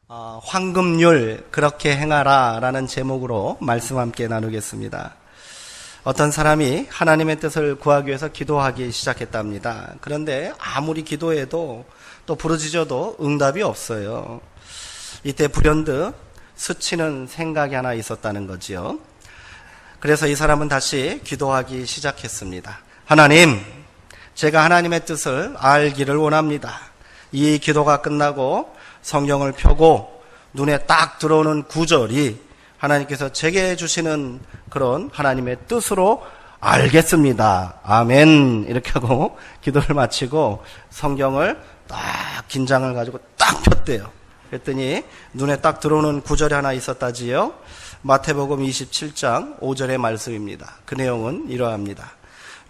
황금률 그렇게 행하라 라는 제목으로 말씀 함께 나누겠습니다. 어떤 사람이 하나님의 뜻을 구하기 위해서 기도하기 시작했답니다. 그런데 아무리 기도해도 또 부르짖어도 응답이 없어요. 이때 불현듯 스치는 생각이 하나 있었다는 거지요. 그래서 이 사람은 다시 기도하기 시작했습니다. 하나님, 제가 하나님의 뜻을 알기를 원합니다. 이 기도가 끝나고 성경을 펴고 눈에 딱 들어오는 구절이 하나님께서 제게 주시는 그런 하나님의 뜻으로 알겠습니다. 아멘. 이렇게 하고 기도를 마치고 성경을 딱 긴장을 가지고 딱 폈대요. 그랬더니 눈에 딱 들어오는 구절이 하나 있었다지요. 마태복음 27장 5절의 말씀입니다. 그 내용은 이러합니다.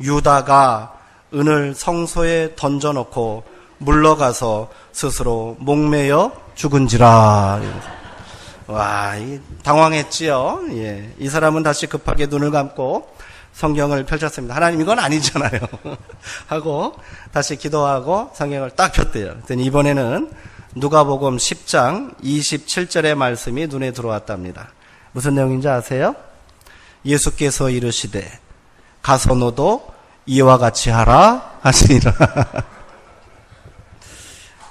유다가 은을 성소에 던져놓고 물러가서 스스로 목매여 죽은지라. 와, 당황했지요. 예, 이 사람은 다시 급하게 눈을 감고 성경을 펼쳤습니다. 하나님, 이건 아니잖아요. 하고 다시 기도하고 성경을 딱 폈대요. 그랬더니 이번에는 누가복음 10장 27절의 말씀이 눈에 들어왔답니다. 무슨 내용인지 아세요? 예수께서 이르시되 가서 너도 이와 같이 하라 하시니라.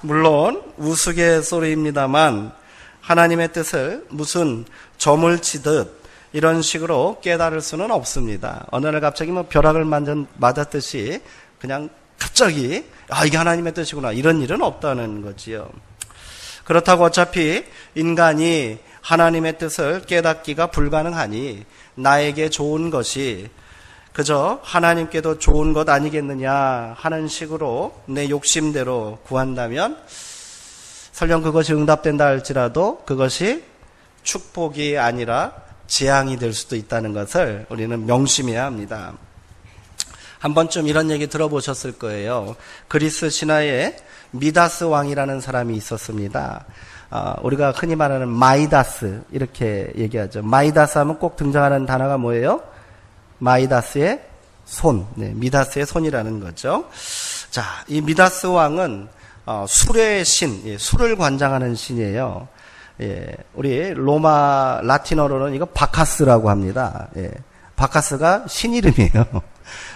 물론 우스갯소리입니다만 하나님의 뜻을 무슨 점을 치듯 이런 식으로 깨달을 수는 없습니다. 어느 날 갑자기 벼락을 맞았듯이 그냥 갑자기 이게 하나님의 뜻이구나 이런 일은 없다는 거지요. 그렇다고 어차피 인간이 하나님의 뜻을 깨닫기가 불가능하니 나에게 좋은 것이 그저 하나님께도 좋은 것 아니겠느냐 하는 식으로 내 욕심대로 구한다면 설령 그것이 응답된다 할지라도 그것이 축복이 아니라 재앙이 될 수도 있다는 것을 우리는 명심해야 합니다. 한 번쯤 이런 얘기 들어보셨을 거예요. 그리스 신화에 미다스 왕이라는 사람이 있었습니다. 우리가 흔히 말하는 마이다스 이렇게 얘기하죠. 마이다스 하면 꼭 등장하는 단어가 뭐예요? 마이다스의 손, 미다스의 손이라는 거죠. 자, 이 미다스 왕은 술의 신, 술을 관장하는 신이에요. 우리 로마 라틴어로는 이거 바카스라고 합니다. 바카스가 신 이름이에요.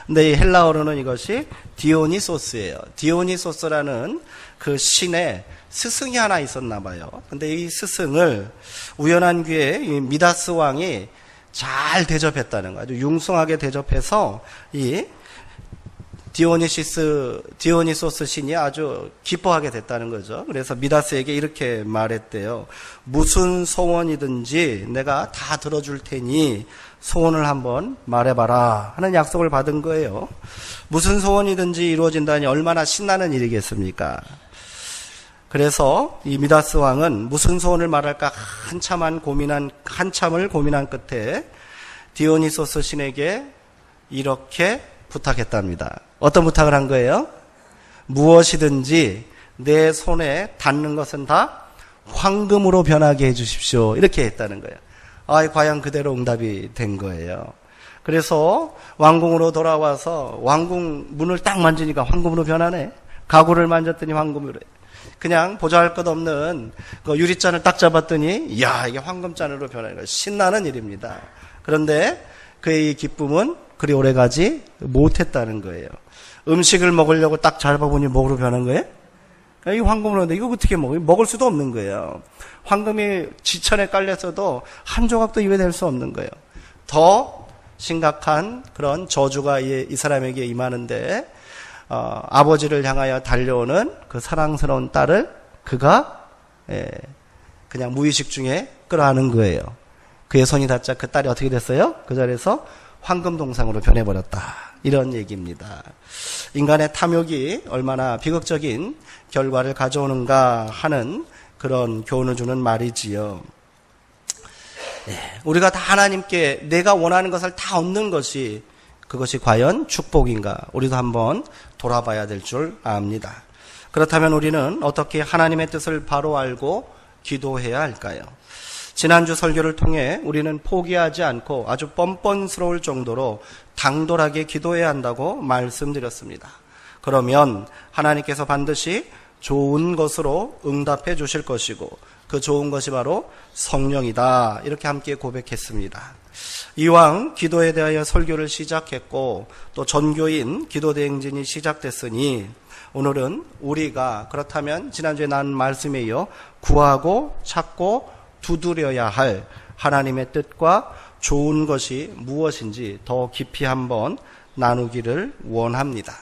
근데 이 헬라어로는 이것이 디오니소스예요. 디오니소스라는 그 신의 스승이 하나 있었나 봐요. 근데 이 스승을 우연한 기회에 이 미다스 왕이 잘 대접했다는 거예요. 아주 융숭하게 대접해서 이 디오니소스 신이 아주 기뻐하게 됐다는 거죠. 그래서 미다스에게 이렇게 말했대요. 무슨 소원이든지 내가 다 들어줄 테니 소원을 한번 말해봐라 하는 약속을 받은 거예요. 무슨 소원이든지 이루어진다니 얼마나 신나는 일이겠습니까? 그래서 이 미다스 왕은 무슨 소원을 말할까 한참을 고민한 끝에 디오니소스 신에게 이렇게 부탁했답니다. 어떤 부탁을 한 거예요? 무엇이든지 내 손에 닿는 것은 다 황금으로 변하게 해주십시오. 이렇게 했다는 거예요. 과연 그대로 응답이 된 거예요. 그래서 왕궁으로 돌아와서 왕궁 문을 딱 만지니까 황금으로 변하네. 가구를 만졌더니 황금으로. 그냥 보잘것 없는 그 유리잔을 딱 잡았더니 이게 황금잔으로 변하는 거예요. 신나는 일입니다. 그런데 그의 기쁨은 그리 오래가지 못했다는 거예요. 음식을 먹으려고 딱 잡아보니 뭐로 변한 거예요? 이 황금으로 하는데 이거 어떻게 먹어요? 먹을 수도 없는 거예요. 황금이 지천에 깔렸어도 한 조각도 입에 댈 수 없는 거예요. 더 심각한 그런 저주가 이 사람에게 임하는데 아버지를 향하여 달려오는 그 사랑스러운 딸을 그가 그냥 무의식 중에 끌어안은 거예요. 그의 손이 닿자 그 딸이 어떻게 됐어요? 그 자리에서 황금동상으로 변해버렸다. 이런 얘기입니다. 인간의 탐욕이 얼마나 비극적인 결과를 가져오는가 하는 그런 교훈을 주는 말이지요. 우리가 다 하나님께 내가 원하는 것을 다 얻는 것이 그것이 과연 축복인가? 우리도 한번 돌아봐야 될 줄 압니다. 그렇다면 우리는 어떻게 하나님의 뜻을 바로 알고 기도해야 할까요? 지난주 설교를 통해 우리는 포기하지 않고 아주 뻔뻔스러울 정도로 당돌하게 기도해야 한다고 말씀드렸습니다. 그러면 하나님께서 반드시 좋은 것으로 응답해 주실 것이고 그 좋은 것이 바로 성령이다. 이렇게 함께 고백했습니다. 이왕 기도에 대하여 설교를 시작했고 또 전교인 기도대행진이 시작됐으니 오늘은 우리가 그렇다면 지난주에 나눈 말씀에 이어 구하고 찾고 두드려야 할 하나님의 뜻과 좋은 것이 무엇인지 더 깊이 한번 나누기를 원합니다.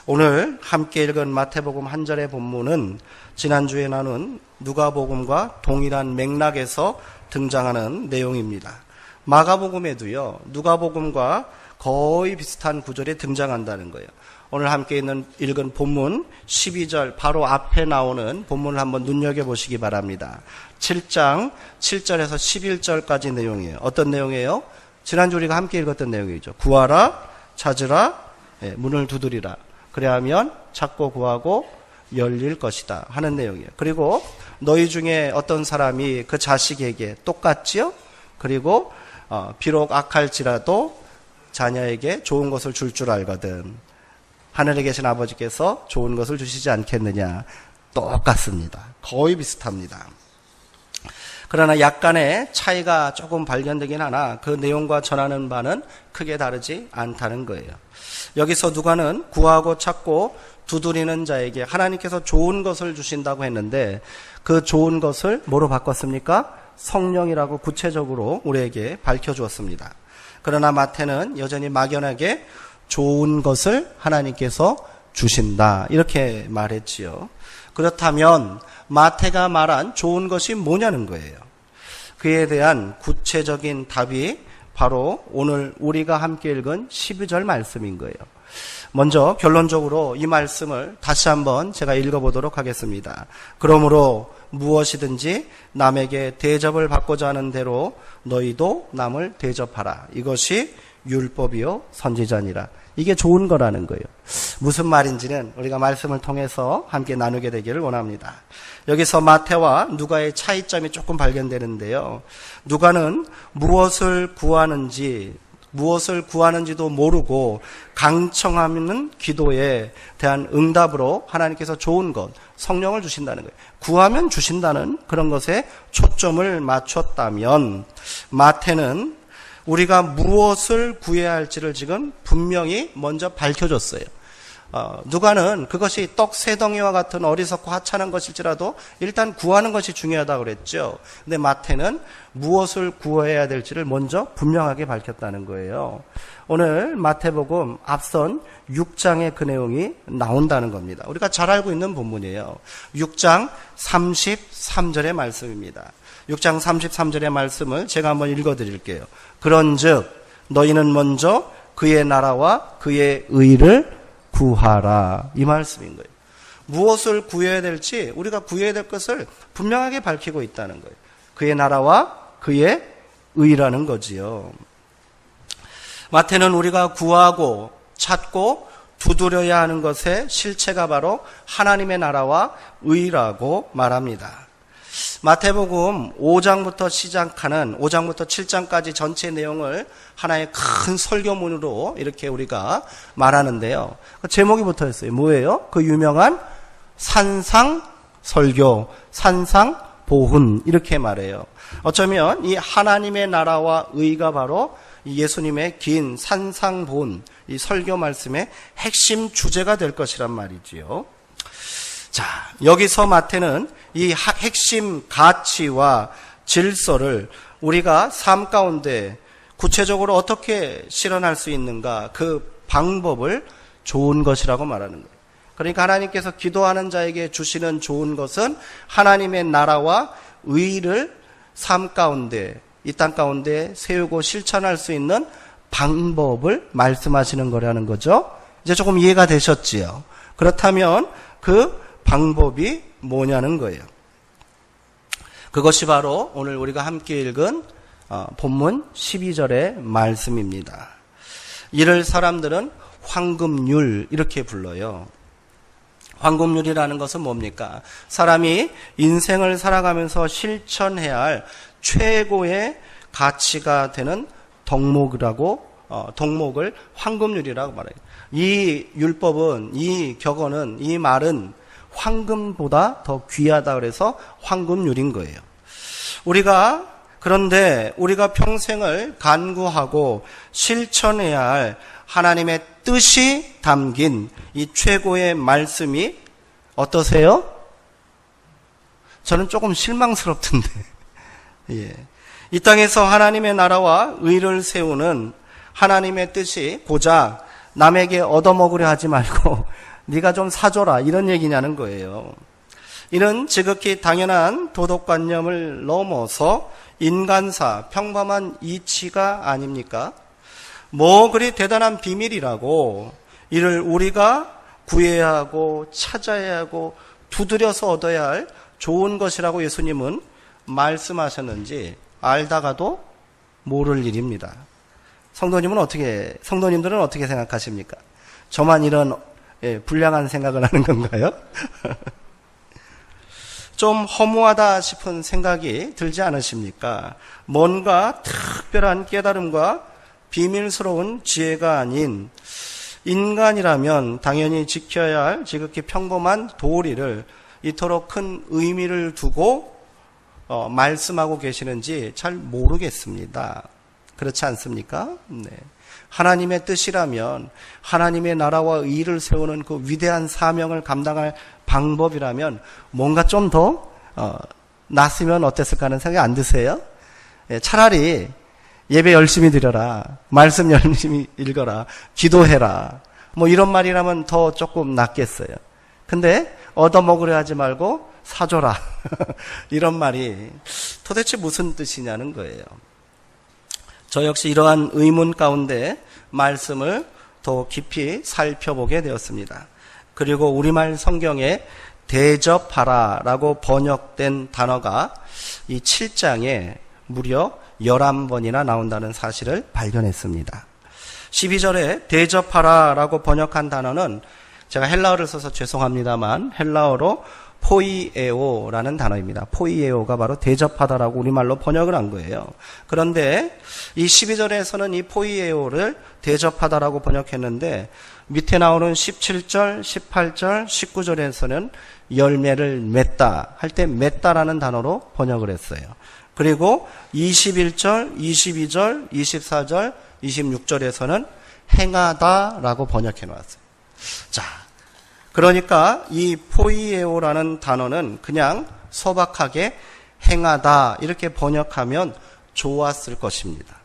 오늘 함께 읽은 마태복음 한 절의 본문은 지난주에 나눈 누가복음과 동일한 맥락에서 등장하는 내용입니다. 마가복음에도요, 누가복음과 거의 비슷한 구절이 등장한다는 거예요. 오늘 함께 읽은 본문 12절 바로 앞에 나오는 본문을 한번 눈여겨보시기 바랍니다. 7장 7절에서 11절까지 내용이에요. 어떤 내용이에요? 지난주 우리가 함께 읽었던 내용이죠. 구하라, 찾으라, 문을 두드리라. 그래야 하면 찾고 구하고 열릴 것이다 하는 내용이에요. 그리고 너희 중에 어떤 사람이 그 자식에게 똑같지요? 그리고 비록 악할지라도 자녀에게 좋은 것을 줄 줄 알거든. 하늘에 계신 아버지께서 좋은 것을 주시지 않겠느냐. 똑같습니다. 거의 비슷합니다. 그러나 약간의 차이가 조금 발견되긴 하나 그 내용과 전하는 바는 크게 다르지 않다는 거예요. 여기서 누가는 구하고 찾고 두드리는 자에게 하나님께서 좋은 것을 주신다고 했는데 그 좋은 것을 뭐로 바꿨습니까? 성령이라고 구체적으로 우리에게 밝혀주었습니다. 그러나 마태는 여전히 막연하게 좋은 것을 하나님께서 주신다 이렇게 말했지요. 그렇다면 마태가 말한 좋은 것이 뭐냐는 거예요. 그에 대한 구체적인 답이 바로 오늘 우리가 함께 읽은 12절 말씀인 거예요. 먼저 결론적으로 이 말씀을 다시 한번 제가 읽어보도록 하겠습니다. 그러므로 무엇이든지 남에게 대접을 받고자 하는 대로 너희도 남을 대접하라. 이것이 율법이요 선지자니라. 이게 좋은 거라는 거예요. 무슨 말인지는 우리가 말씀을 통해서 함께 나누게 되기를 원합니다. 여기서 마태와 누가의 차이점이 조금 발견되는데요. 누가는 무엇을 구하는지도 모르고 강청하는 기도에 대한 응답으로 하나님께서 좋은 것, 성령을 주신다는 거예요. 구하면 주신다는 그런 것에 초점을 맞췄다면 마태는 우리가 무엇을 구해야 할지를 지금 분명히 먼저 밝혀줬어요. 누가는 그것이 떡 세 덩이와 같은 어리석고 하찮은 것일지라도 일단 구하는 것이 중요하다고 그랬죠. 근데 마태는 무엇을 구해야 될지를 먼저 분명하게 밝혔다는 거예요. 오늘 마태복음 앞선 6장의 그 내용이 나온다는 겁니다. 우리가 잘 알고 있는 본문이에요. 6장 33절의 말씀입니다. 6장 33절의 말씀을 제가 한번 읽어드릴게요. 그런즉 너희는 먼저 그의 나라와 그의 의를 구하라. 이 말씀인 거예요. 무엇을 구해야 될지 우리가 구해야 될 것을 분명하게 밝히고 있다는 거예요. 그의 나라와 그의 의라는 거지요. 마태는 우리가 구하고 찾고 두드려야 하는 것의 실체가 바로 하나님의 나라와 의라고 말합니다. 마태복음 5장부터 시작하는 5장부터 7장까지 전체 내용을 하나의 큰 설교문으로 이렇게 우리가 말하는데요. 제목이 붙어있어요. 뭐예요? 그 유명한 산상설교, 산상보훈 이렇게 말해요. 어쩌면 이 하나님의 나라와 의가 바로 예수님의 긴 산상보훈, 이 설교 말씀의 핵심 주제가 될 것이란 말이지요. 자, 여기서 마태는 이 핵심 가치와 질서를 우리가 삶 가운데 구체적으로 어떻게 실현할 수 있는가 그 방법을 좋은 것이라고 말하는 거예요. 그러니까 하나님께서 기도하는 자에게 주시는 좋은 것은 하나님의 나라와 의를 삶 가운데 이 땅 가운데 세우고 실천할 수 있는 방법을 말씀하시는 거라는 거죠. 이제 조금 이해가 되셨지요? 그렇다면 그 방법이 뭐냐는 거예요. 그것이 바로 오늘 우리가 함께 읽은 본문 12절의 말씀입니다. 이를 사람들은 황금률 이렇게 불러요. 황금률이라는 것은 뭡니까? 사람이 인생을 살아가면서 실천해야 할 최고의 가치가 되는 덕목을 황금률이라고 말해요. 이 율법은, 이 격언은, 이 말은 황금보다 더 귀하다 그래서 황금률인 거예요. 그런데 우리가 평생을 간구하고 실천해야 할 하나님의 뜻이 담긴 이 최고의 말씀이 어떠세요? 저는 조금 실망스럽던데. 예. 이 땅에서 하나님의 나라와 의를 세우는 하나님의 뜻이 고작 남에게 얻어먹으려 하지 말고 네가 좀 사줘라 이런 얘기냐는 거예요. 이는 지극히 당연한 도덕관념을 넘어서 인간사, 평범한 이치가 아닙니까? 뭐 그리 대단한 비밀이라고 이를 우리가 구해야 하고 찾아야 하고 두드려서 얻어야 할 좋은 것이라고 예수님은 말씀하셨는지 알다가도 모를 일입니다. 성도님들은 어떻게 생각하십니까? 저만 이런 불량한 생각을 하는 건가요? 좀 허무하다 싶은 생각이 들지 않으십니까? 뭔가 특별한 깨달음과 비밀스러운 지혜가 아닌 인간이라면 당연히 지켜야 할 지극히 평범한 도리를 이토록 큰 의미를 두고 말씀하고 계시는지 잘 모르겠습니다. 그렇지 않습니까? 네. 하나님의 뜻이라면 하나님의 나라와 의를 세우는 그 위대한 사명을 감당할 방법이라면 뭔가 좀 더 낫으면 어땠을까 하는 생각이 안 드세요? 차라리 예배 열심히 드려라, 말씀 열심히 읽어라, 기도해라, 뭐 이런 말이라면 더 조금 낫겠어요. 근데 얻어먹으려 하지 말고 사줘라 이런 말이 도대체 무슨 뜻이냐는 거예요. 저 역시 이러한 의문 가운데 말씀을 더 깊이 살펴보게 되었습니다. 그리고 우리말 성경에 대접하라라고 번역된 단어가 이 7장에 무려 11번이나 나온다는 사실을 발견했습니다. 12절에 대접하라라고 번역한 단어는 제가 헬라어를 써서 죄송합니다만 헬라어로 포이에오라는 단어입니다. 포이에오가 바로 대접하다라고 우리말로 번역을 한 거예요. 그런데 이 12절에서는 이 포이에오를 대접하다라고 번역했는데 밑에 나오는 17절, 18절, 19절에서는 열매를 맺다 할 때 맺다라는 단어로 번역을 했어요. 그리고 21절, 22절, 24절, 26절에서는 행하다라고 번역해 놓았어요. 자, 그러니까 이 포이에오라는 단어는 그냥 소박하게 행하다 이렇게 번역하면 좋았을 것입니다.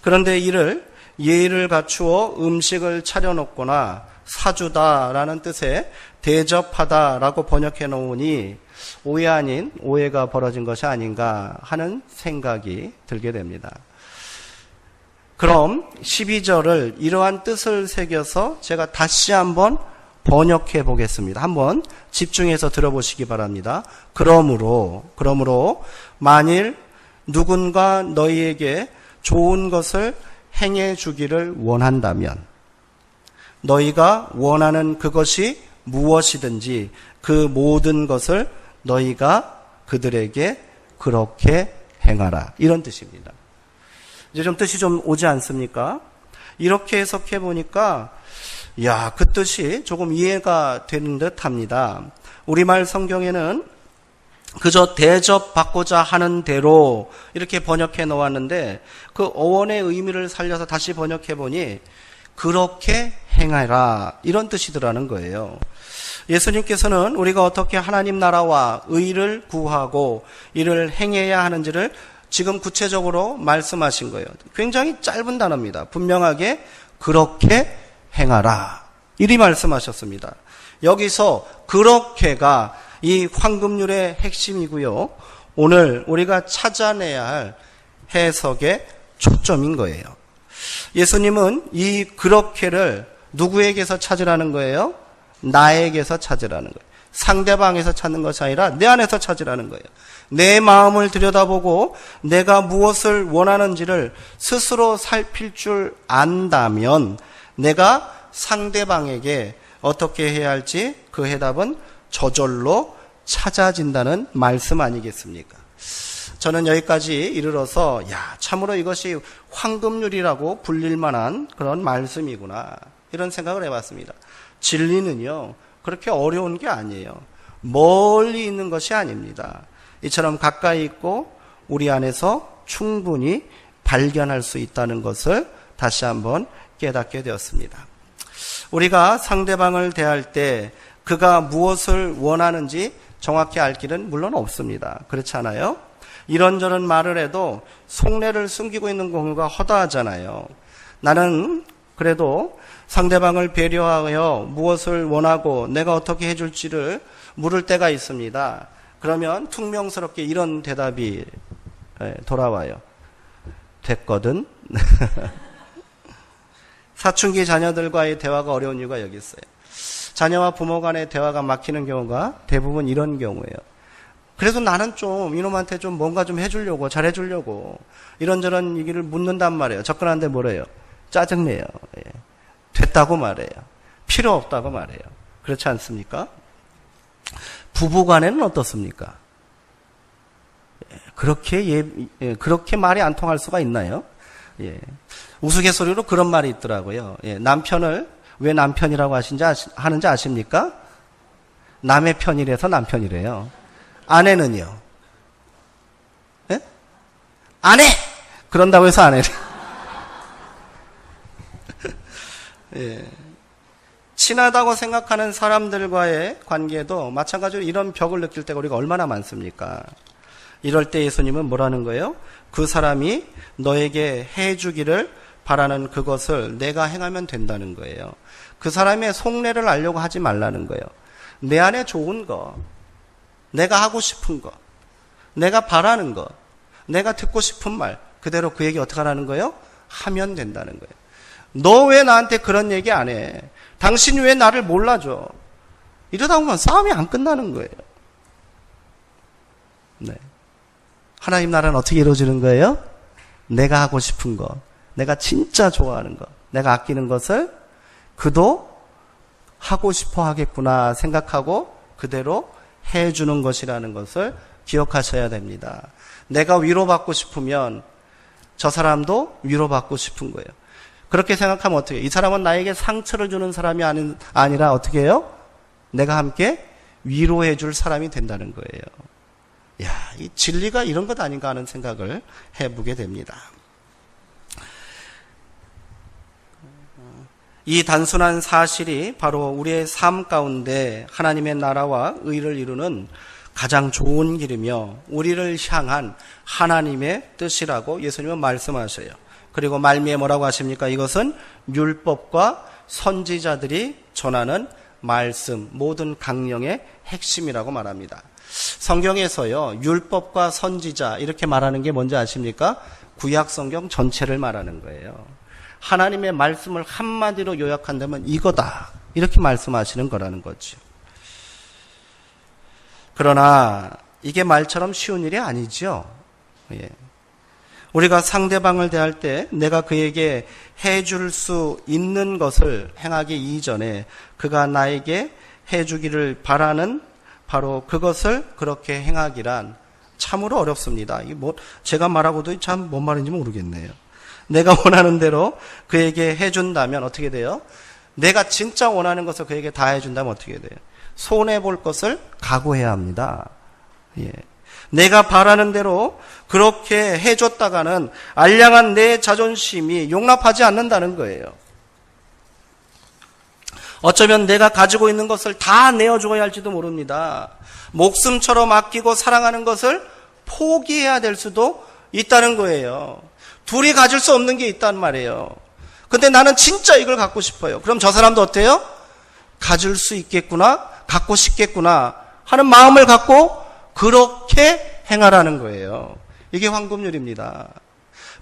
그런데 이를 예의를 갖추어 음식을 차려놓거나 사주다라는 뜻의 대접하다라고 번역해 놓으니 오해 아닌 오해가 벌어진 것이 아닌가 하는 생각이 들게 됩니다. 그럼 12절을 이러한 뜻을 새겨서 제가 다시 한번 번역해 보겠습니다. 한번 집중해서 들어보시기 바랍니다. 그러므로 만일 누군가 너희에게 좋은 것을 행해 주기를 원한다면 너희가 원하는 그것이 무엇이든지 그 모든 것을 너희가 그들에게 그렇게 행하라. 이런 뜻입니다. 이제 좀 뜻이 좀 오지 않습니까? 이렇게 해석해 보니까 그 뜻이 조금 이해가 되는 듯 합니다. 우리말 성경에는 그저 대접받고자 하는 대로 이렇게 번역해 놓았는데 그 어원의 의미를 살려서 다시 번역해 보니 그렇게 행하라 이런 뜻이더라는 거예요. 예수님께서는 우리가 어떻게 하나님 나라와 의를 구하고 이를 행해야 하는지를 지금 구체적으로 말씀하신 거예요. 굉장히 짧은 단어입니다. 분명하게 그렇게 행하라 이리 말씀하셨습니다. 여기서 그렇게가 이 황금률의 핵심이고요. 오늘 우리가 찾아내야 할 해석의 초점인 거예요. 예수님은 이 그렇게를 누구에게서 찾으라는 거예요? 나에게서 찾으라는 거예요. 상대방에서 찾는 것이 아니라 내 안에서 찾으라는 거예요. 내 마음을 들여다보고 내가 무엇을 원하는지를 스스로 살필 줄 안다면 내가 상대방에게 어떻게 해야 할지 그 해답은 저절로 찾아진다는 말씀 아니겠습니까? 저는 여기까지 이르러서 참으로 이것이 황금률이라고 불릴 만한 그런 말씀이구나 이런 생각을 해봤습니다. 진리는요 그렇게 어려운 게 아니에요. 멀리 있는 것이 아닙니다. 이처럼 가까이 있고 우리 안에서 충분히 발견할 수 있다는 것을 다시 한번 깨닫게 되었습니다. 우리가 상대방을 대할 때 그가 무엇을 원하는지 정확히 알 길은 물론 없습니다. 그렇지 않아요? 이런저런 말을 해도 속내를 숨기고 있는 경우가 허다하잖아요. 나는 그래도 상대방을 배려하여 무엇을 원하고 내가 어떻게 해줄지를 물을 때가 있습니다. 그러면 퉁명스럽게 이런 대답이 돌아와요. 됐거든. 사춘기 자녀들과의 대화가 어려운 이유가 여기 있어요. 자녀와 부모 간의 대화가 막히는 경우가 대부분 이런 경우예요. 그래서 나는 좀 이놈한테 좀 뭔가 좀 해주려고, 잘해주려고 이런저런 얘기를 묻는단 말이에요. 접근하는데 뭐래요? 짜증내요. 예. 됐다고 말해요. 필요 없다고 말해요. 그렇지 않습니까? 부부간에는 어떻습니까? 그렇게 말이 안 통할 수가 있나요? 예. 우스갯소리로 그런 말이 있더라고요. 예. 남편을 왜 남편이라고 하는지 아십니까? 남의 편이라서 남편이래요. 아내는요? 예? 아내! 그런다고 해서 아내래. 예. 친하다고 생각하는 사람들과의 관계도 마찬가지로 이런 벽을 느낄 때가 우리가 얼마나 많습니까? 이럴 때 예수님은 뭐라는 거예요? 그 사람이 너에게 해주기를 바라는 그것을 내가 행하면 된다는 거예요. 그 사람의 속내를 알려고 하지 말라는 거예요. 내 안에 좋은 거, 내가 하고 싶은 거, 내가 바라는 거, 내가 듣고 싶은 말 그대로 그 얘기 어떻게 하라는 거예요? 하면 된다는 거예요. 너 왜 나한테 그런 얘기 안 해? 당신 왜 나를 몰라줘? 이러다 보면 싸움이 안 끝나는 거예요. 네. 하나님 나라는 어떻게 이루어지는 거예요? 내가 하고 싶은 거, 내가 진짜 좋아하는 거, 내가 아끼는 것을 그도 하고 싶어 하겠구나 생각하고 그대로 해주는 것이라는 것을 기억하셔야 됩니다. 내가 위로받고 싶으면 저 사람도 위로받고 싶은 거예요. 그렇게 생각하면 어떻게 해요? 이 사람은 나에게 상처를 주는 사람이 아니라 어떻게 해요? 내가 함께 위로해 줄 사람이 된다는 거예요. 야, 이 진리가 이런 것 아닌가 하는 생각을 해보게 됩니다. 이 단순한 사실이 바로 우리의 삶 가운데 하나님의 나라와 의를 이루는 가장 좋은 길이며 우리를 향한 하나님의 뜻이라고 예수님은 말씀하셔요. 그리고 말미에 뭐라고 하십니까? 이것은 율법과 선지자들이 전하는 말씀, 모든 강령의 핵심이라고 말합니다. 성경에서요, 율법과 선지자 이렇게 말하는 게 뭔지 아십니까? 구약 성경 전체를 말하는 거예요. 하나님의 말씀을 한마디로 요약한다면 이거다, 이렇게 말씀하시는 거라는 거죠. 그러나 이게 말처럼 쉬운 일이 아니죠. 예. 우리가 상대방을 대할 때 내가 그에게 해줄 수 있는 것을 행하기 이전에 그가 나에게 해주기를 바라는 바로 그것을 그렇게 행하기란 참으로 어렵습니다. 이게 제가 말하고도 참 뭔 말인지 모르겠네요. 내가 원하는 대로 그에게 해준다면 어떻게 돼요? 내가 진짜 원하는 것을 그에게 다 해준다면 어떻게 돼요? 손해볼 것을 각오해야 합니다. 예. 내가 바라는 대로 그렇게 해줬다가는 알량한 내 자존심이 용납하지 않는다는 거예요. 어쩌면 내가 가지고 있는 것을 다 내어줘야 할지도 모릅니다. 목숨처럼 아끼고 사랑하는 것을 포기해야 될 수도 있다는 거예요. 둘이 가질 수 없는 게 있단 말이에요. 근데 나는 진짜 이걸 갖고 싶어요. 그럼 저 사람도 어때요? 가질 수 있겠구나, 갖고 싶겠구나 하는 마음을 갖고 그렇게 행하라는 거예요. 이게 황금률입니다.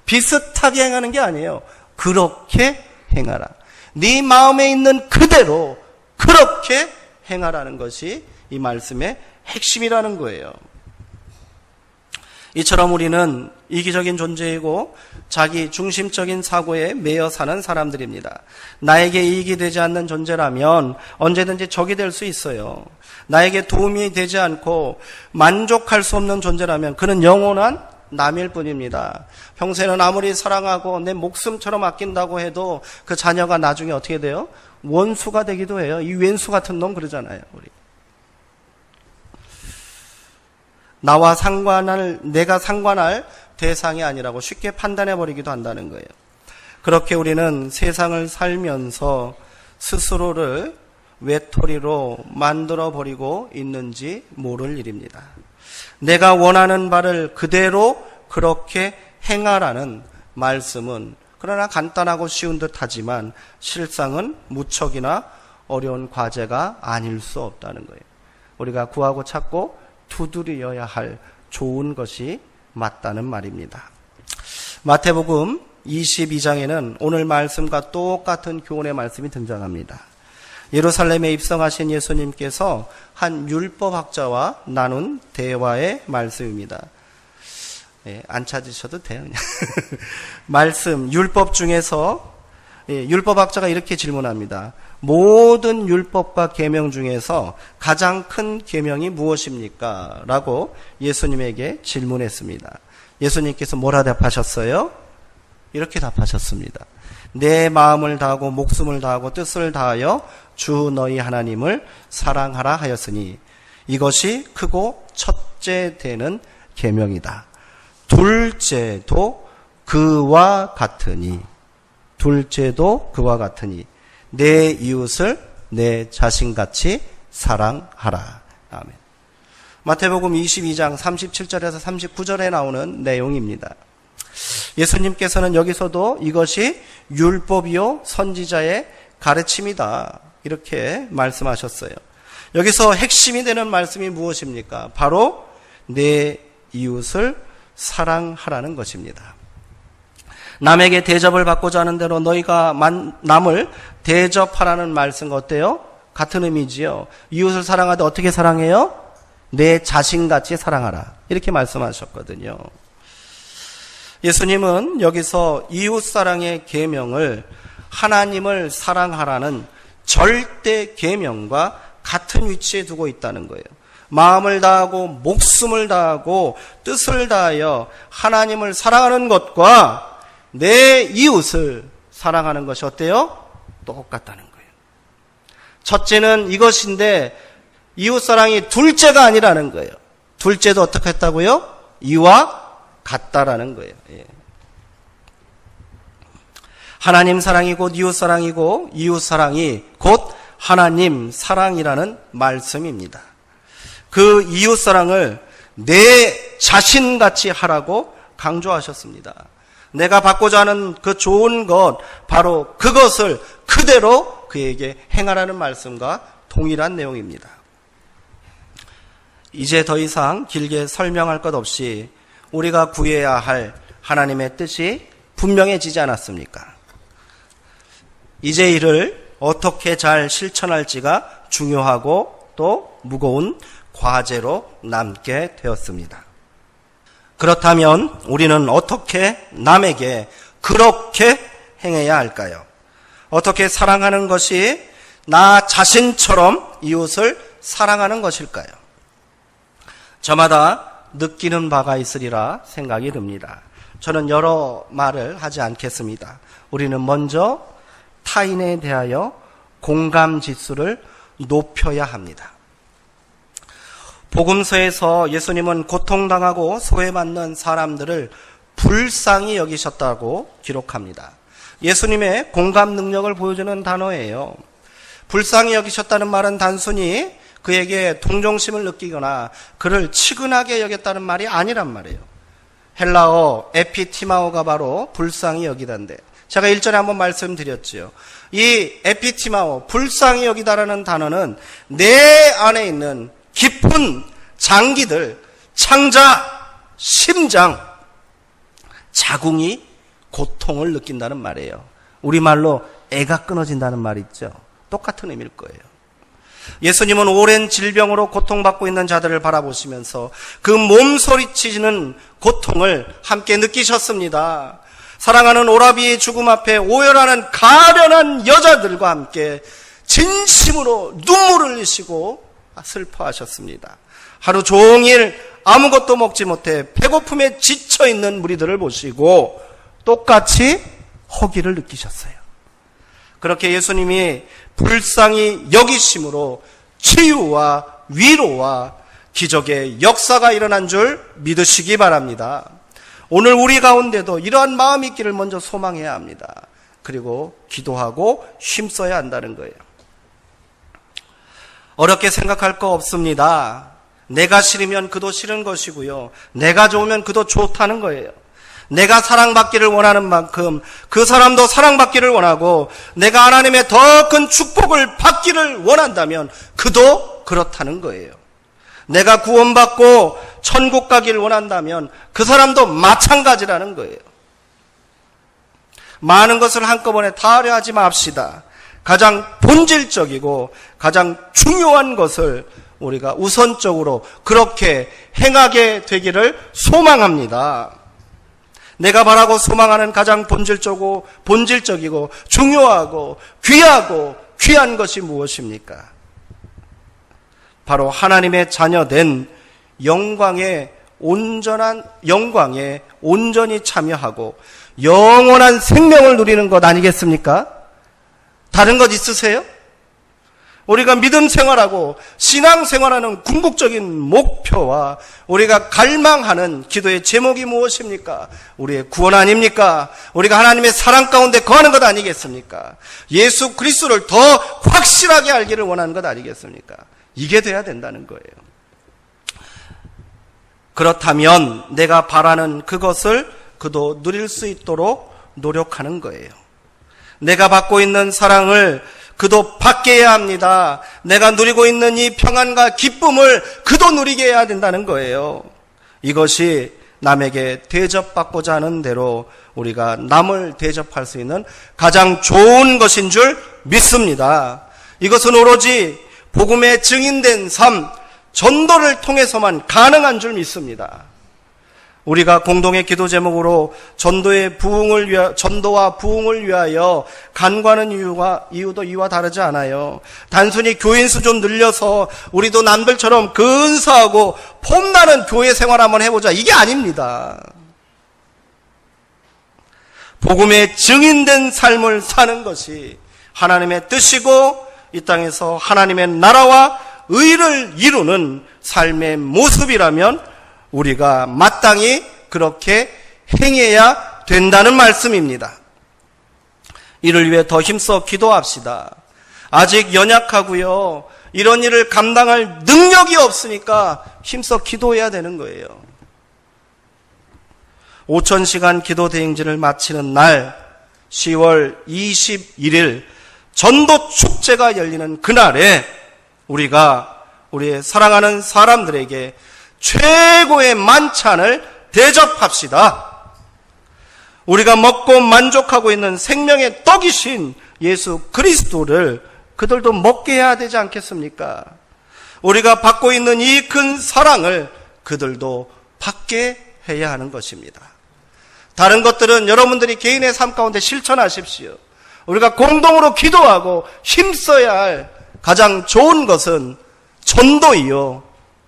비슷하게 행하는 게 아니에요. 그렇게 행하라. 네 마음에 있는 그대로 그렇게 행하라는 것이 이 말씀의 핵심이라는 거예요. 이처럼 우리는 이기적인 존재이고 자기 중심적인 사고에 매여 사는 사람들입니다. 나에게 이익이 되지 않는 존재라면 언제든지 적이 될 수 있어요. 나에게 도움이 되지 않고 만족할 수 없는 존재라면 그는 영원한 남일 뿐입니다. 평소에는 아무리 사랑하고 내 목숨처럼 아낀다고 해도 그 자녀가 나중에 어떻게 돼요? 원수가 되기도 해요. 이 왼수 같은 놈 그러잖아요. 우리. 내가 상관할 대상이 아니라고 쉽게 판단해버리기도 한다는 거예요. 그렇게 우리는 세상을 살면서 스스로를 외톨이로 만들어버리고 있는지 모를 일입니다. 내가 원하는 바를 그대로 그렇게 행하라는 말씀은 그러나 간단하고 쉬운 듯 하지만 실상은 무척이나 어려운 과제가 아닐 수 없다는 거예요. 우리가 구하고 찾고 두드려야 할 좋은 것이 맞다는 말입니다. 마태복음 22장에는 오늘 말씀과 똑같은 교훈의 말씀이 등장합니다. 예루살렘에 입성하신 예수님께서 한 율법학자와 나눈 대화의 말씀입니다. 안 찾으셔도 돼요. 말씀, 율법 중에서 율법학자가 이렇게 질문합니다. 모든 율법과 계명 중에서 가장 큰 계명이 무엇입니까? 라고 예수님에게 질문했습니다. 예수님께서 뭐라 답하셨어요? 이렇게 답하셨습니다. 내 마음을 다하고 목숨을 다하고 뜻을 다하여 주 너희 하나님을 사랑하라 하였으니 이것이 크고 첫째 되는 계명이다. 둘째도 그와 같으니 내 이웃을 내 자신같이 사랑하라. 아멘. 마태복음 22장 37절에서 39절에 나오는 내용입니다. 예수님께서는 여기서도 이것이 율법이요 선지자의 가르침이다 이렇게 말씀하셨어요. 여기서 핵심이 되는 말씀이 무엇입니까? 바로 내 이웃을 사랑하라는 것입니다. 남에게 대접을 받고자 하는 대로 너희가 남을 대접하라는 말씀과 어때요? 같은 의미지요. 이웃을 사랑하되 어떻게 사랑해요? 내 자신같이 사랑하라 이렇게 말씀하셨거든요. 예수님은 여기서 이웃사랑의 계명을 하나님을 사랑하라는 절대 계명과 같은 위치에 두고 있다는 거예요. 마음을 다하고 목숨을 다하고 뜻을 다하여 하나님을 사랑하는 것과 내 이웃을 사랑하는 것이 어때요? 똑같다는 거예요. 첫째는 이것인데 이웃사랑이 둘째가 아니라는 거예요. 둘째도 어떻게 했다고요? 이와 같다라는 거예요. 하나님 사랑이 곧 이웃 사랑이고 이웃 사랑이 곧 하나님 사랑이라는 말씀입니다. 그 이웃 사랑을 내 자신같이 하라고 강조하셨습니다. 내가 받고자 하는 그 좋은 것 바로 그것을 그대로 그에게 행하라는 말씀과 동일한 내용입니다. 이제 더 이상 길게 설명할 것 없이 우리가 구해야 할 하나님의 뜻이 분명해지지 않았습니까? 이제 이를 어떻게 잘 실천할지가 중요하고 또 무거운 과제로 남게 되었습니다. 그렇다면 우리는 어떻게 남에게 그렇게 행해야 할까요? 어떻게 사랑하는 것이 나 자신처럼 이웃을 사랑하는 것일까요? 저마다 느끼는 바가 있으리라 생각이 듭니다. 저는 여러 말을 하지 않겠습니다. 우리는 먼저 타인에 대하여 공감 지수를 높여야 합니다. 복음서에서 예수님은 고통당하고 소외받는 사람들을 불쌍히 여기셨다고 기록합니다. 예수님의 공감 능력을 보여주는 단어예요. 불쌍히 여기셨다는 말은 단순히 그에게 동정심을 느끼거나 그를 치근하게 여겼다는 말이 아니란 말이에요. 헬라어 에피티마오가 바로 불쌍히 여기다인데 제가 1절에 한번 말씀드렸죠. 이 에피티마오, 불쌍히 여기다라는 단어는 내 안에 있는 깊은 장기들, 창자, 심장, 자궁이 고통을 느낀다는 말이에요. 우리말로 애가 끊어진다는 말 있죠. 똑같은 의미일 거예요. 예수님은 오랜 질병으로 고통받고 있는 자들을 바라보시면서 그 몸소리치는 고통을 함께 느끼셨습니다. 사랑하는 오라비의 죽음 앞에 오열하는 가련한 여자들과 함께 진심으로 눈물을 흘리시고 슬퍼하셨습니다. 하루 종일 아무것도 먹지 못해 배고픔에 지쳐있는 무리들을 보시고 똑같이 허기를 느끼셨어요. 그렇게 예수님이 불쌍히 여기심으로 치유와 위로와 기적의 역사가 일어난 줄 믿으시기 바랍니다. 오늘 우리 가운데도 이러한 마음이 있기를 먼저 소망해야 합니다. 그리고 기도하고 힘써야 한다는 거예요. 어렵게 생각할 거 없습니다. 내가 싫으면 그도 싫은 것이고요. 내가 좋으면 그도 좋다는 거예요. 내가 사랑받기를 원하는 만큼 그 사람도 사랑받기를 원하고 내가 하나님의 더 큰 축복을 받기를 원한다면 그도 그렇다는 거예요. 내가 구원받고 천국 가기를 원한다면 그 사람도 마찬가지라는 거예요. 많은 것을 한꺼번에 다 하려 하지 맙시다. 가장 본질적이고 가장 중요한 것을 우리가 우선적으로 그렇게 행하게 되기를 소망합니다. 내가 바라고 소망하는 가장 본질적이고 중요하고 귀한 것이 무엇입니까? 바로 하나님의 자녀된 영광에 온전히 참여하고 영원한 생명을 누리는 것 아니겠습니까? 다른 것 있으세요? 우리가 믿음 생활하고 신앙 생활하는 궁극적인 목표와 우리가 갈망하는 기도의 제목이 무엇입니까? 우리의 구원 아닙니까? 우리가 하나님의 사랑 가운데 거하는 것 아니겠습니까? 예수 그리스도를 더 확실하게 알기를 원하는 것 아니겠습니까? 이게 돼야 된다는 거예요. 그렇다면 내가 바라는 그것을 그도 누릴 수 있도록 노력하는 거예요. 내가 받고 있는 사랑을 그도 받게 해야 합니다. 내가 누리고 있는 이 평안과 기쁨을 그도 누리게 해야 된다는 거예요. 이것이 남에게 대접받고자 하는 대로 우리가 남을 대접할 수 있는 가장 좋은 것인 줄 믿습니다. 이것은 오로지 복음의 증인된 삶, 전도를 통해서만 가능한 줄 믿습니다. 우리가 공동의 기도 제목으로 전도와 부흥을 위하여 간구하는 이유도 이와 다르지 않아요. 단순히 교인 수 좀 늘려서 우리도 남들처럼 근사하고 폼나는 교회 생활 한번 해보자, 이게 아닙니다. 복음의 증인된 삶을 사는 것이 하나님의 뜻이고 이 땅에서 하나님의 나라와 의를 이루는 삶의 모습이라면 우리가 마땅히 그렇게 행해야 된다는 말씀입니다. 이를 위해 더 힘써 기도합시다. 아직 연약하고요. 이런 일을 감당할 능력이 없으니까 힘써 기도해야 되는 거예요. 5000시간 기도 대행진을 마치는 날 10월 21일 전도 축제가 열리는 그날에 우리가 우리의 사랑하는 사람들에게 최고의 만찬을 대접합시다. 우리가 먹고 만족하고 있는 생명의 떡이신 예수 그리스도를 그들도 먹게 해야 되지 않겠습니까? 우리가 받고 있는 이 큰 사랑을 그들도 받게 해야 하는 것입니다. 다른 것들은 여러분들이 개인의 삶 가운데 실천하십시오. 우리가 공동으로 기도하고 힘써야 할 가장 좋은 것은 전도이요,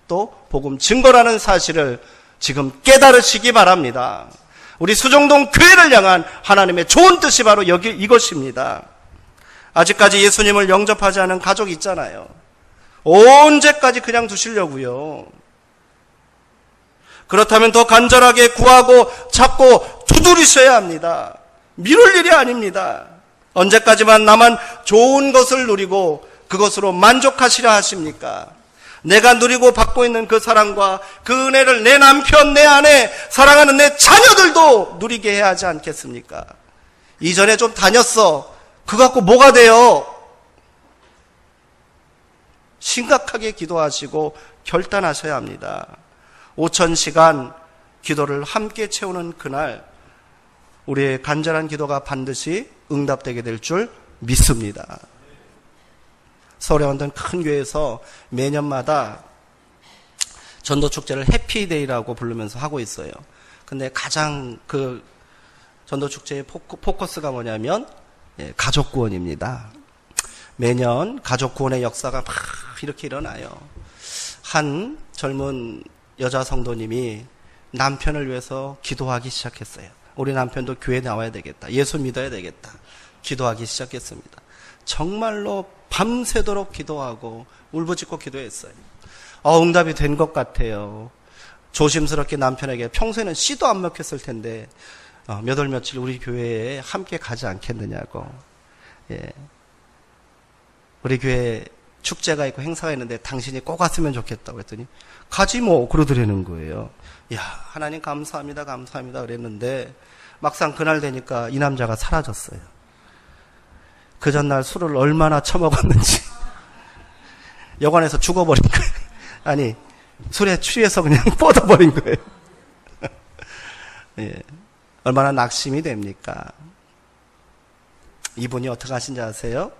또 복음 증거라는 사실을 지금 깨달으시기 바랍니다. 우리 수정동 교회를 향한 하나님의 좋은 뜻이 바로 이것입니다. 아직까지 예수님을 영접하지 않은 가족이 있잖아요. 언제까지 그냥 두시려고요? 그렇다면 더 간절하게 구하고 찾고 두드리셔야 합니다. 미룰 일이 아닙니다. 언제까지만 나만 좋은 것을 누리고 그것으로 만족하시려 하십니까? 내가 누리고 받고 있는 그 사랑과 그 은혜를 내 남편, 내 아내, 사랑하는 내 자녀들도 누리게 해야 하지 않겠습니까? 이전에 좀 다녔어. 그거 갖고 뭐가 돼요? 심각하게 기도하시고 결단하셔야 합니다. 5000시간 기도를 함께 채우는 그날 우리의 간절한 기도가 반드시 응답되게 될 줄 믿습니다. 서울에 완전 큰 교회에서 매년마다 전도축제를 해피데이라고 부르면서 하고 있어요. 근데 가장 그 전도축제의 포커스가 뭐냐면 가족구원입니다. 매년 가족구원의 역사가 막 이렇게 일어나요. 한 젊은 여자 성도님이 남편을 위해서 기도하기 시작했어요. 우리 남편도 교회 나와야 되겠다. 예수 믿어야 되겠다. 기도하기 시작했습니다. 정말로 밤새도록 기도하고 울부짖고 기도했어요. 응답이 된 것 같아요. 조심스럽게 남편에게 평소에는 씨도 안 먹혔을 텐데 몇 월 며칠 우리 교회에 함께 가지 않겠느냐고. 예. 우리 교회에 축제가 있고 행사가 있는데 당신이 꼭 왔으면 좋겠다고 했더니 가지 뭐 그러더라는 거예요. 야, 하나님 감사합니다 감사합니다 그랬는데 막상 그날 되니까 이 남자가 사라졌어요. 그 전날 술을 얼마나 처먹었는지 여관에서 죽어버린 거예요. 아니 술에 취해서 그냥 뻗어버린 거예요. 예. 얼마나 낙심이 됩니까? 이분이 어떻게 하신지 아세요?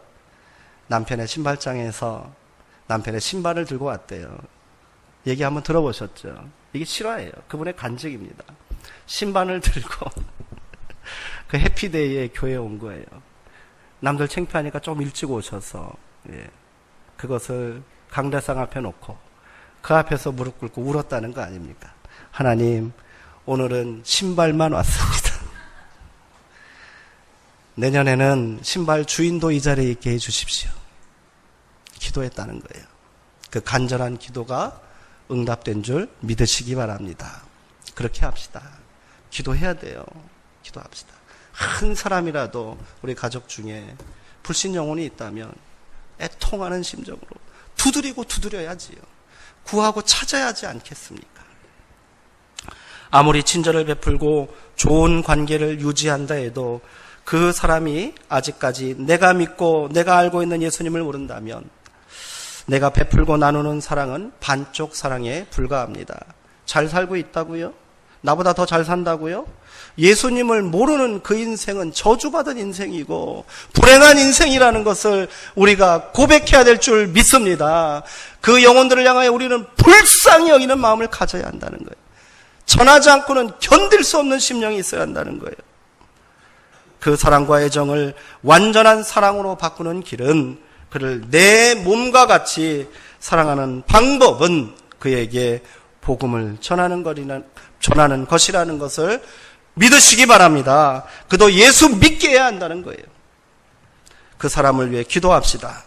남편의 신발장에서 남편의 신발을 들고 왔대요. 얘기 한번 들어보셨죠? 이게 실화예요. 그분의 간증입니다. 신발을 들고 그 해피데이에 교회에 온 거예요. 남들 창피하니까 좀 일찍 오셔서 그것을 강대상 앞에 놓고 그 앞에서 무릎 꿇고 울었다는 거 아닙니까? 하나님, 오늘은 신발만 왔습니다. 내년에는 신발 주인도 이 자리에 있게 해주십시오. 기도했다는 거예요. 그 간절한 기도가 응답된 줄 믿으시기 바랍니다. 그렇게 합시다. 기도해야 돼요. 기도합시다. 한 사람이라도 우리 가족 중에 불신 영혼이 있다면 애통하는 심정으로 두드리고 두드려야지요. 구하고 찾아야 하지 않겠습니까? 아무리 친절을 베풀고 좋은 관계를 유지한다 해도 그 사람이 아직까지 내가 믿고 내가 알고 있는 예수님을 모른다면 내가 베풀고 나누는 사랑은 반쪽 사랑에 불과합니다. 잘 살고 있다고요? 나보다 더 잘 산다고요? 예수님을 모르는 그 인생은 저주받은 인생이고 불행한 인생이라는 것을 우리가 고백해야 될 줄 믿습니다. 그 영혼들을 향하여 우리는 불쌍히 여기는 마음을 가져야 한다는 거예요. 전하지 않고는 견딜 수 없는 심령이 있어야 한다는 거예요. 그 사랑과 애정을 완전한 사랑으로 바꾸는 길은 그를 내 몸과 같이 사랑하는 방법은 그에게 복음을 전하는 것이라는 것을 믿으시기 바랍니다. 그도 예수 믿게 해야 한다는 거예요. 그 사람을 위해 기도합시다.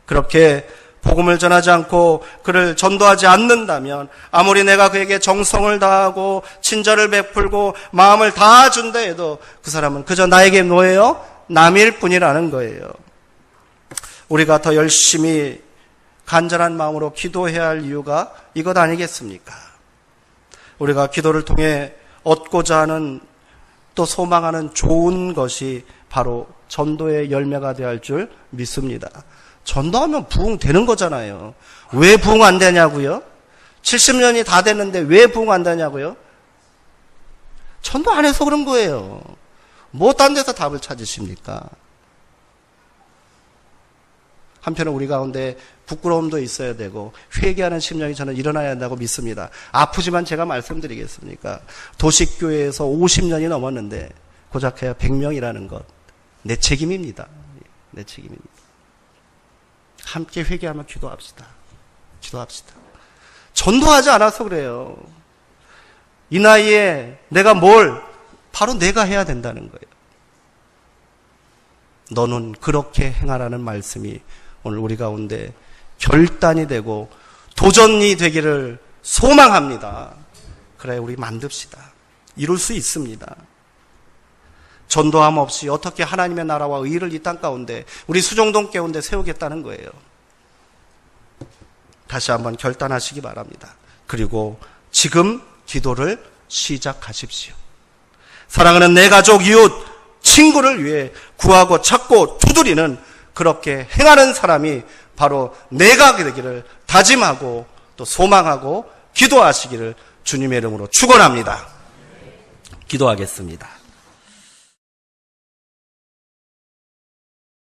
그렇게 복음을 전하지 않고 그를 전도하지 않는다면 아무리 내가 그에게 정성을 다하고 친절을 베풀고 마음을 다준다 해도 그 사람은 그저 나에게 뭐예요? 남일 뿐이라는 거예요. 우리가 더 열심히 간절한 마음으로 기도해야 할 이유가 이것 아니겠습니까? 우리가 기도를 통해 얻고자 하는 또 소망하는 좋은 것이 바로 전도의 열매가 되어야 할 줄 믿습니다. 전도하면 부흥되는 거잖아요. 왜 부흥 안 되냐고요? 70년이 다 됐는데 왜 부흥 안 되냐고요? 전도 안 해서 그런 거예요. 뭐 딴 데서 답을 찾으십니까? 한편은 우리 가운데 부끄러움도 있어야 되고 회개하는 심령이 저는 일어나야 한다고 믿습니다. 아프지만 제가 말씀드리겠습니까? 도식교회에서 50년이 넘었는데 고작 해야 100명이라는 것 내 책임입니다. 내 책임입니다. 함께 회개하며 기도합시다. 기도합시다. 전도하지 않아서 그래요. 이 나이에 내가 바로 내가 해야 된다는 거예요. 너는 그렇게 행하라는 말씀이 오늘 우리 가운데 결단이 되고 도전이 되기를 소망합니다. 그래 우리 만듭시다. 이룰 수 있습니다. 전도함 없이 어떻게 하나님의 나라와 의를 이 땅 가운데 우리 수종동 가운데 세우겠다는 거예요. 다시 한번 결단하시기 바랍니다. 그리고 지금 기도를 시작하십시오. 사랑하는 내 가족, 이웃, 친구를 위해 구하고 찾고 두드리는 그렇게 행하는 사람이 바로 내가 되기를 다짐하고 또 소망하고 기도하시기를 주님의 이름으로 축원합니다. 기도하겠습니다.